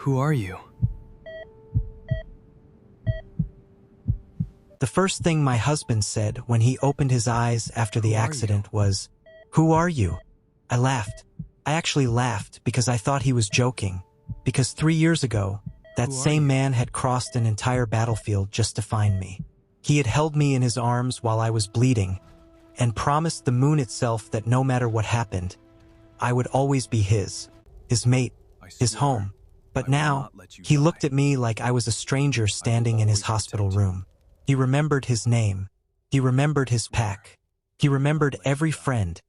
Who are you? The first thing my husband said when he opened his eyes after the accident was, "Who are you?" I laughed. I actually laughed because I thought he was joking. Because 3 years ago, that same man had crossed an entire battlefield just to find me. He had held me in his arms while I was bleeding and promised the moon itself that no matter what happened, I would always be his mate, his home. But now, he looked at me like I was a stranger standing in his hospital room. He remembered his name. He remembered his pack. He remembered every friend,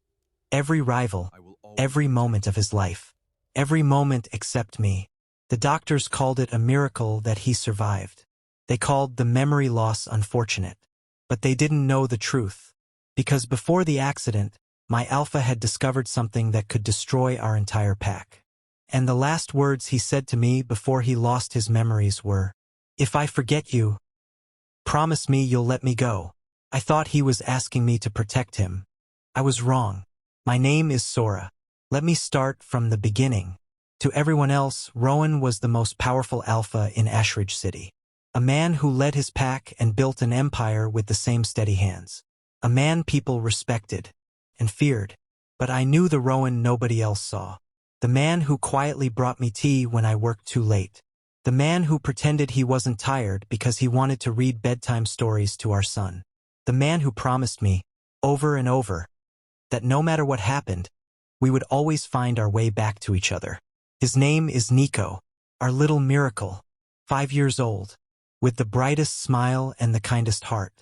every rival, every moment of his life. Every moment except me. The doctors called it a miracle that he survived. They called the memory loss unfortunate. But they didn't know the truth. Because before the accident, my alpha had discovered something that could destroy our entire pack. And the last words he said to me before he lost his memories were, "If I forget you, promise me you'll let me go." I thought he was asking me to protect him. I was wrong. My name is Sora. Let me start from the beginning. To everyone else, Rowan was the most powerful alpha in Ashridge City. A man who led his pack and built an empire with the same steady hands. A man people respected and feared. But I knew the Rowan nobody else saw. The man who quietly brought me tea when I worked too late. The man who pretended he wasn't tired because he wanted to read bedtime stories to our son. The man who promised me, over and over, that no matter what happened, we would always find our way back to each other. His name is Niko, our little miracle, 5 years old, with the brightest smile and the kindest heart.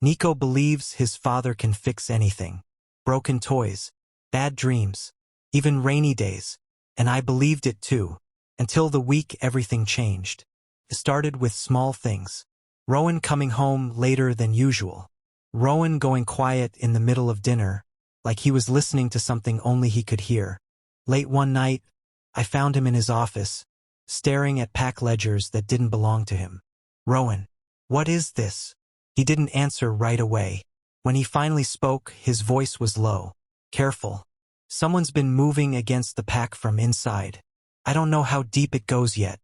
Niko believes his father can fix anything. Broken toys, bad dreams, even rainy days. And I believed it too. Until the week everything changed. It started with small things. Rowan coming home later than usual. Rowan going quiet in the middle of dinner, like he was listening to something only he could hear. Late one night, I found him in his office, staring at pack ledgers that didn't belong to him. "Rowan, what is this?" He didn't answer right away. When he finally spoke, his voice was low. "Careful. Someone's been moving against the pack from inside. I don't know how deep it goes yet."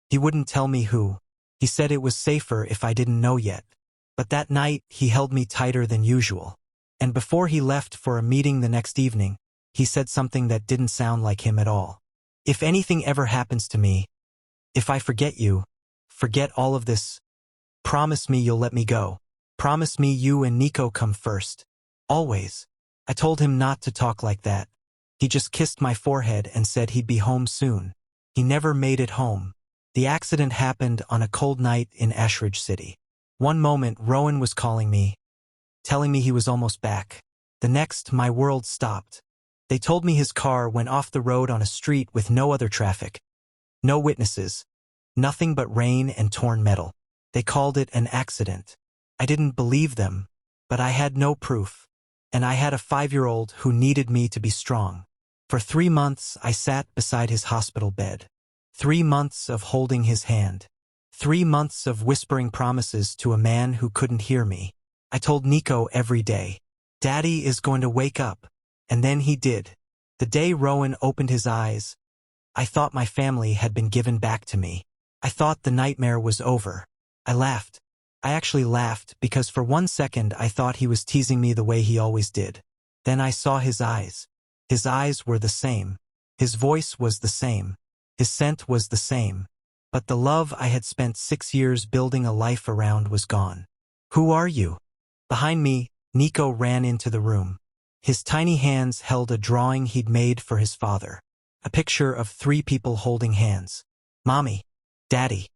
He wouldn't tell me who. He said it was safer if I didn't know yet. But that night, he held me tighter than usual. And before he left for a meeting the next evening, he said something that didn't sound like him at all. "If anything ever happens to me, if I forget you, forget all of this, promise me you'll let me go. Promise me you and Niko come first. Always." I told him not to talk like that. He just kissed my forehead and said he'd be home soon. He never made it home. The accident happened on a cold night in Ashridge City. One moment, Rowan was calling me, telling me he was almost back. The next, my world stopped. They told me his car went off the road on a street with no other traffic. No witnesses. Nothing but rain and torn metal. They called it an accident. I didn't believe them, but I had no proof. And I had a 5-year-old who needed me to be strong. For 3 months, I sat beside his hospital bed. 3 months of holding his hand. 3 months of whispering promises to a man who couldn't hear me. I told Niko every day, "Daddy is going to wake up." And then he did. The day Rowan opened his eyes, I thought my family had been given back to me. I thought the nightmare was over. I laughed. I actually laughed because for 1 second I thought he was teasing me the way he always did. Then I saw his eyes. His eyes were the same. His voice was the same. His scent was the same. But the love I had spent 6 years building a life around was gone. "Who are you?" Behind me, Niko ran into the room. His tiny hands held a drawing he'd made for his father. A picture of 3 people holding hands. "Mommy. Daddy.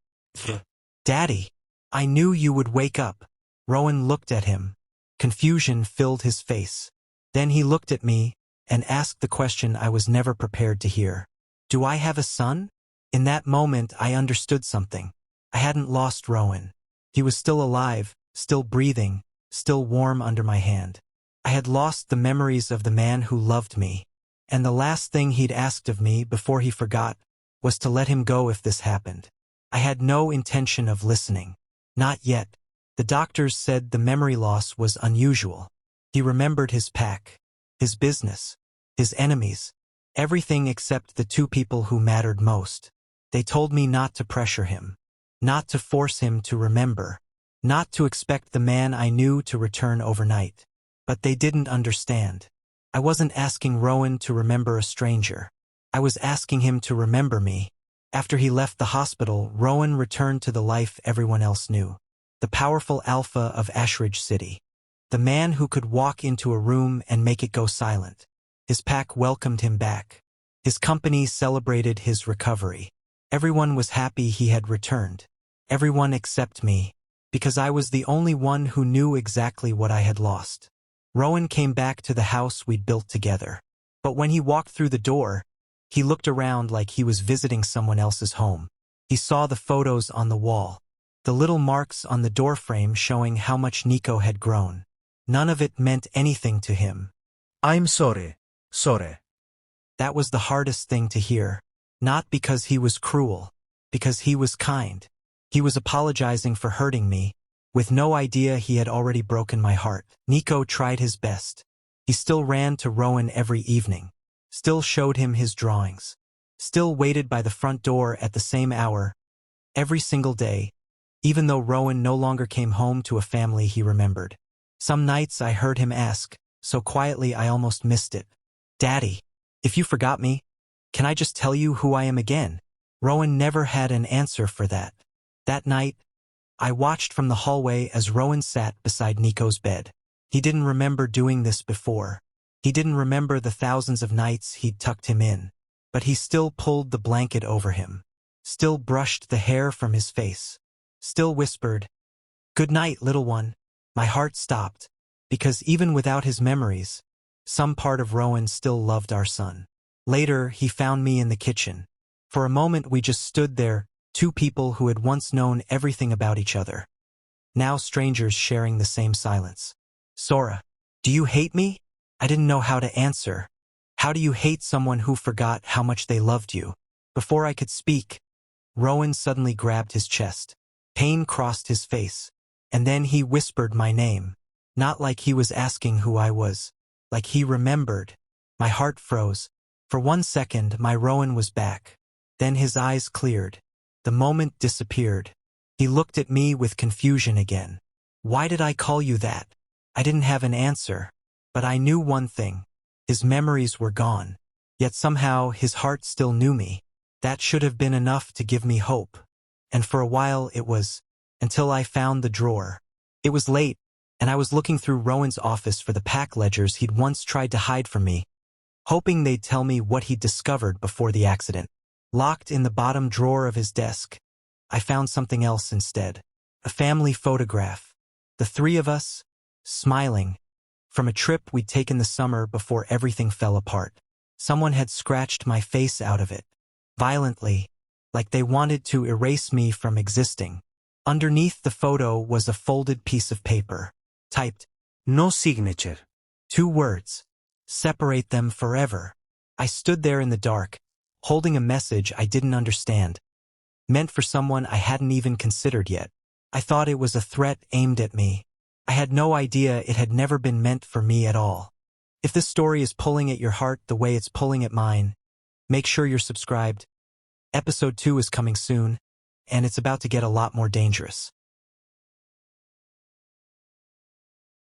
Daddy. I knew you would wake up." Rowan looked at him. Confusion filled his face. Then he looked at me and asked the question I was never prepared to hear. "Do I have a son?" In that moment, I understood something. I hadn't lost Rowan. He was still alive, still breathing, still warm under my hand. I had lost the memories of the man who loved me. And the last thing he'd asked of me before he forgot was to let him go if this happened. I had no intention of listening. Not yet. The doctors said the memory loss was unusual. He remembered his pack, his business, his enemies, everything except the 2 people who mattered most. They told me not to pressure him, not to force him to remember, not to expect the man I knew to return overnight. But they didn't understand. I wasn't asking Rowan to remember a stranger. I was asking him to remember me. After he left the hospital, Rowan returned to the life everyone else knew. The powerful alpha of Ashridge City. The man who could walk into a room and make it go silent. His pack welcomed him back. His company celebrated his recovery. Everyone was happy he had returned. Everyone except me, because I was the only one who knew exactly what I had lost. Rowan came back to the house we'd built together. But when he walked through the door, he looked around like he was visiting someone else's home. He saw the photos on the wall, the little marks on the doorframe showing how much Niko had grown. None of it meant anything to him. I'm sorry, Sora. That was the hardest thing to hear. Not because he was cruel, because he was kind. He was apologizing for hurting me, with no idea he had already broken my heart. Niko tried his best. He still ran to Rowan every evening, still showed him his drawings, still waited by the front door at the same hour, every single day, even though Rowan no longer came home to a family he remembered. Some nights I heard him ask, so quietly I almost missed it, "Daddy, if you forgot me, can I just tell you who I am again?" Rowan never had an answer for that. That night, I watched from the hallway as Rowan sat beside Niko's bed. He didn't remember doing this before. He didn't remember the thousands of nights he'd tucked him in. But he still pulled the blanket over him, still brushed the hair from his face, still whispered, "Good night, little one." My heart stopped, because even without his memories, some part of Rowan still loved our son. Later, he found me in the kitchen. For a moment we just stood there, two people who had once known everything about each other. Now strangers sharing the same silence. "Sora, do you hate me?" I didn't know how to answer. How do you hate someone who forgot how much they loved you? Before I could speak, Rowan suddenly grabbed his chest. Pain crossed his face. And then he whispered my name. Not like he was asking who I was. Like he remembered. My heart froze. For 1 second, my Rowan was back. Then his eyes cleared. The moment disappeared. He looked at me with confusion again. "Why did I call you that?" I didn't have an answer. But I knew one thing. His memories were gone. Yet somehow his heart still knew me. That should have been enough to give me hope. And for a while it was. Until I found the drawer. It was late, and I was looking through Rowan's office for the pack ledgers he'd once tried to hide from me, hoping they'd tell me what he'd discovered before the accident. Locked in the bottom drawer of his desk, I found something else instead. A family photograph. The three of us, smiling, from a trip we'd taken the summer before everything fell apart. Someone had scratched my face out of it, violently, like they wanted to erase me from existing. Underneath the photo was a folded piece of paper, typed, "No signature." 2 words. Separate them forever. I stood there in the dark, holding a message I didn't understand. Meant for someone I hadn't even considered yet. I thought it was a threat aimed at me. I had no idea it had never been meant for me at all. If this story is pulling at your heart the way it's pulling at mine, make sure you're subscribed. Episode 2 is coming soon, and it's about to get a lot more dangerous.